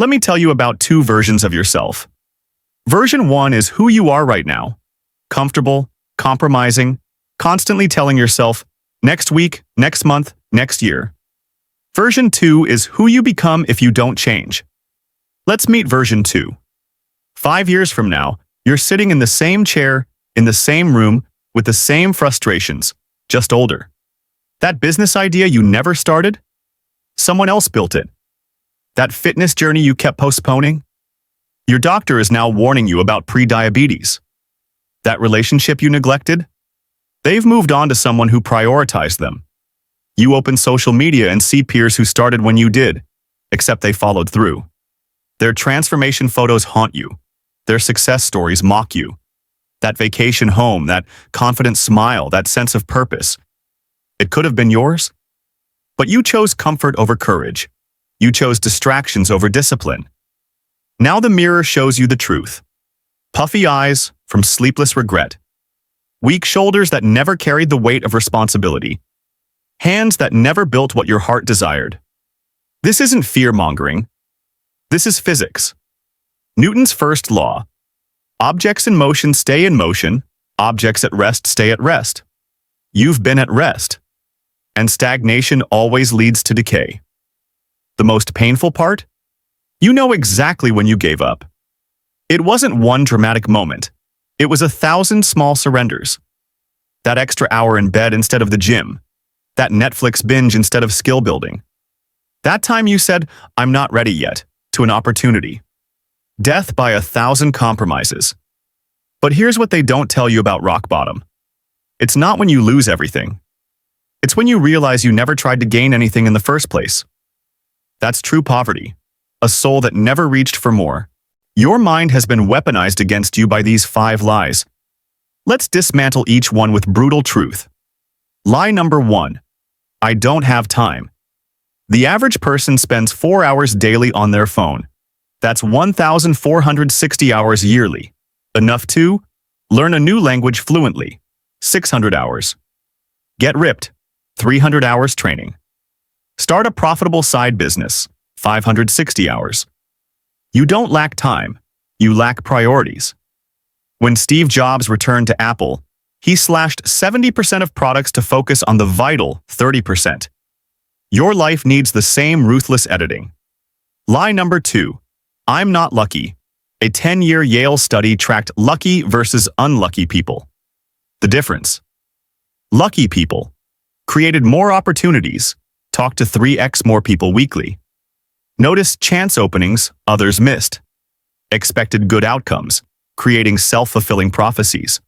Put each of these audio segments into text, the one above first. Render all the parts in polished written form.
Let me tell you about two versions of yourself. Version 1 is who you are right now. Comfortable, compromising, constantly telling yourself, next week, next month, next year. Version 2 is who you become if you don't change. Let's meet version 2. 5 years from now, you're sitting in the same chair, in the same room, with the same frustrations, just older. That business idea you never started? Someone else built it. That fitness journey you kept postponing? Your doctor is now warning you about pre-diabetes. That relationship you neglected? They've moved on to someone who prioritized them. You open social media and see peers who started when you did, except they followed through. Their transformation photos haunt you. Their success stories mock you. That vacation home, that confident smile, that sense of purpose. It could have been yours. But you chose comfort over courage. You chose distractions over discipline. Now the mirror shows you the truth. Puffy eyes from sleepless regret. Weak shoulders that never carried the weight of responsibility. Hands that never built what your heart desired. This isn't fear-mongering. This is physics. Newton's first law. Objects in motion stay in motion. Objects at rest stay at rest. You've been at rest. And stagnation always leads to decay. The most painful part? You know exactly when you gave up. It wasn't one dramatic moment. It was 1,000 small surrenders. That extra hour in bed instead of the gym. That Netflix binge instead of skill building. That time you said, I'm not ready yet, to an opportunity. Death by 1,000 compromises. But here's what they don't tell you about rock bottom. It's not when you lose everything. It's when you realize you never tried to gain anything in the first place. That's true poverty. A soul that never reached for more. Your mind has been weaponized against you by these 5 lies. Let's dismantle each one with brutal truth. Lie number 1. I don't have time. The average person spends 4 hours daily on their phone. That's 1,460 hours yearly. Enough to learn a new language fluently. 600 hours. Get ripped. 300 hours training. Start a profitable side business. 560 hours. You don't lack time. You lack priorities. When Steve Jobs returned to Apple, he slashed 70% of products to focus on the vital 30%. Your life needs the same ruthless editing. Lie number 2. I'm not lucky. A 10-year Yale study tracked lucky versus unlucky people. The difference. Lucky people created more opportunities, talked to 3x more people weekly. Noticed chance openings others missed. Expected good outcomes, creating self-fulfilling prophecies.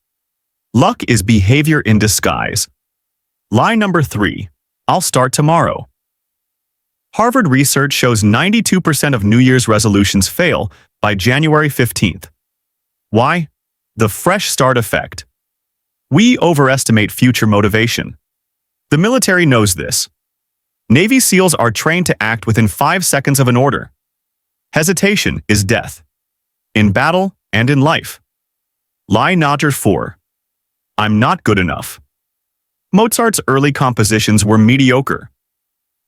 Luck is behavior in disguise. Lie number 3. I'll start tomorrow. Harvard research shows 92% of New Year's resolutions fail by January 15th. Why? The fresh start effect. We overestimate future motivation. The military knows this. Navy SEALs are trained to act within 5 seconds of an order. Hesitation is death. In battle and in life. Lie number 4. I'm not good enough. Mozart's early compositions were mediocre.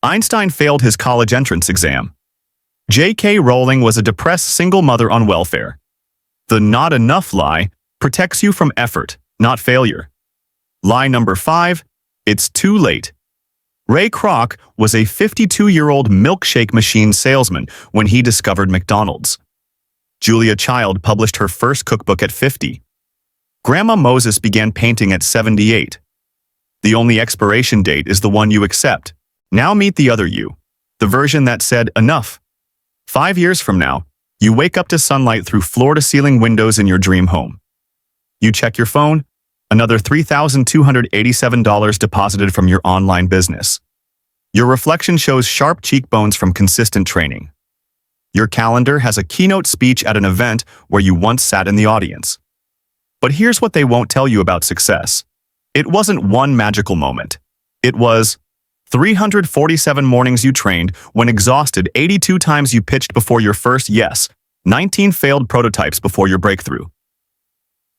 Einstein failed his college entrance exam. J.K. Rowling was a depressed single mother on welfare. The not enough lie protects you from effort, not failure. Lie number 5. It's too late. Ray Kroc was a 52-year-old milkshake machine salesman when he discovered McDonald's. Julia Child published her first cookbook at 50. Grandma Moses began painting at 78. The only expiration date is the one you accept. Now meet the other you, the version that said enough. 5 years from now, you wake up to sunlight through floor-to-ceiling windows in your dream home. You check your phone, another $3,287 deposited from your online business. Your reflection shows sharp cheekbones from consistent training. Your calendar has a keynote speech at an event where you once sat in the audience. But here's what they won't tell you about success. It wasn't one magical moment. It was 347 mornings you trained when exhausted, 82 times you pitched before your first yes, 19 failed prototypes before your breakthrough.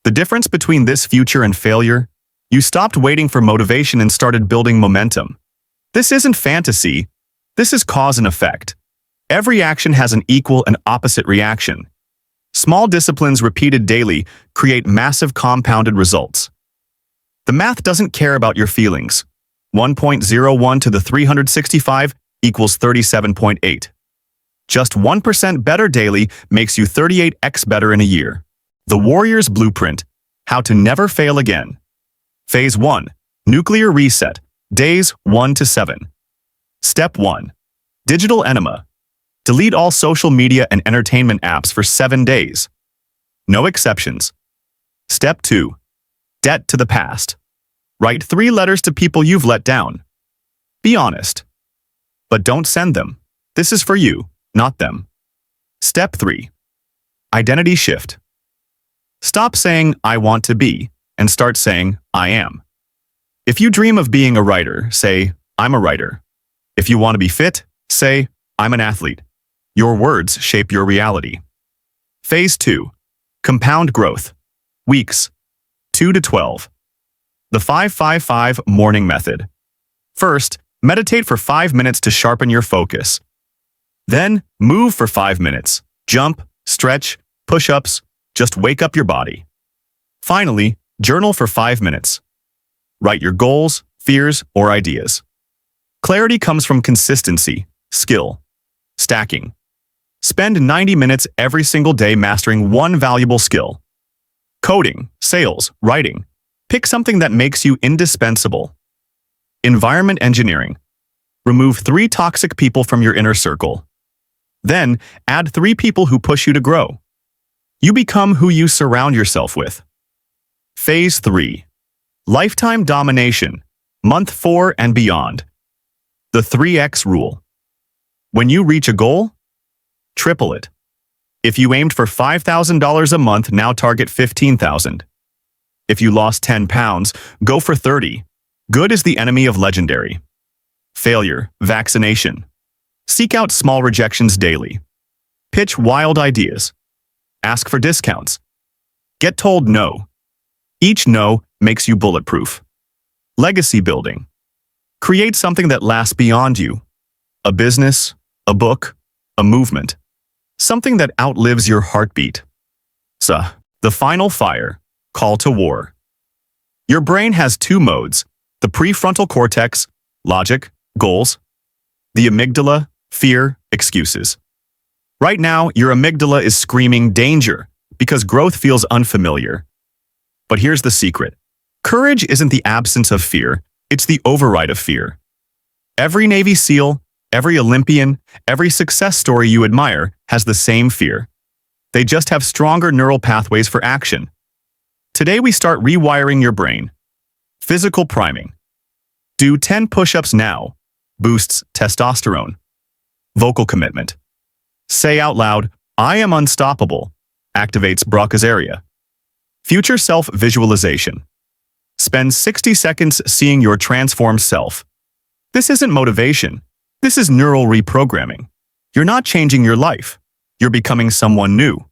The difference between this future and failure? You stopped waiting for motivation and started building momentum. This isn't fantasy. This is cause and effect. Every action has an equal and opposite reaction. Small disciplines repeated daily create massive compounded results. The math doesn't care about your feelings. 1.01 to the 365 equals 37.8. Just 1% better daily makes you 38x better in a year. The Warrior's Blueprint: How to Never Fail Again. Phase 1. Nuclear Reset. Days 1 to 7. Step 1. Digital Enema. Delete all social media and entertainment apps for 7 days. No exceptions. Step 2. Debt to the past. Write 3 letters to people you've let down. Be honest. But don't send them. This is for you, not them. Step 3. Identity Shift. Stop saying, "I want to be," and start saying, "I am." If you dream of being a writer, say, "I'm a writer." If you want to be fit, say, "I'm an athlete." Your words shape your reality. Phase 2. Compound Growth. Weeks 2 to 12. The 5-5-5 Morning Method. First, meditate for 5 minutes to sharpen your focus. Then, move for 5 minutes. Jump, stretch, push-ups, just wake up your body. Finally, journal for 5 minutes. Write your goals, fears, or ideas. Clarity comes from consistency, skill, stacking. Spend 90 minutes every single day mastering one valuable skill. Coding, sales, writing. Pick something that makes you indispensable. Environment engineering. Remove 3 toxic people from your inner circle. Then, add 3 people who push you to grow. You become who you surround yourself with. Phase 3. Lifetime Domination. Month 4 and beyond. The 3x Rule. When you reach a goal, triple it. If you aimed for $5,000 a month, now target $15,000. If you lost 10 pounds, go for 30. Good is the enemy of legendary. Failure, vaccination. Seek out small rejections daily. Pitch wild ideas. Ask for discounts. Get told no. Each no makes you bulletproof. Legacy building. Create something that lasts beyond you. A business, a book, a movement. Something that outlives your heartbeat. So, the final fire. Call to war. Your brain has 2 modes: the prefrontal cortex, logic, goals; the amygdala, fear, excuses. Right now, your amygdala is screaming danger because growth feels unfamiliar. But here's the secret. Courage isn't the absence of fear, it's the override of fear. Every Navy SEAL, every Olympian, every success story you admire has the same fear. They just have stronger neural pathways for action. Today we start rewiring your brain. Physical priming. Do 10 push-ups now. Boosts testosterone. Vocal commitment. Say out loud, "I am unstoppable." Activates Broca's area. Future self visualization. Spend 60 seconds seeing your transformed self. This isn't motivation. This is neural reprogramming. You're not changing your life. You're becoming someone new.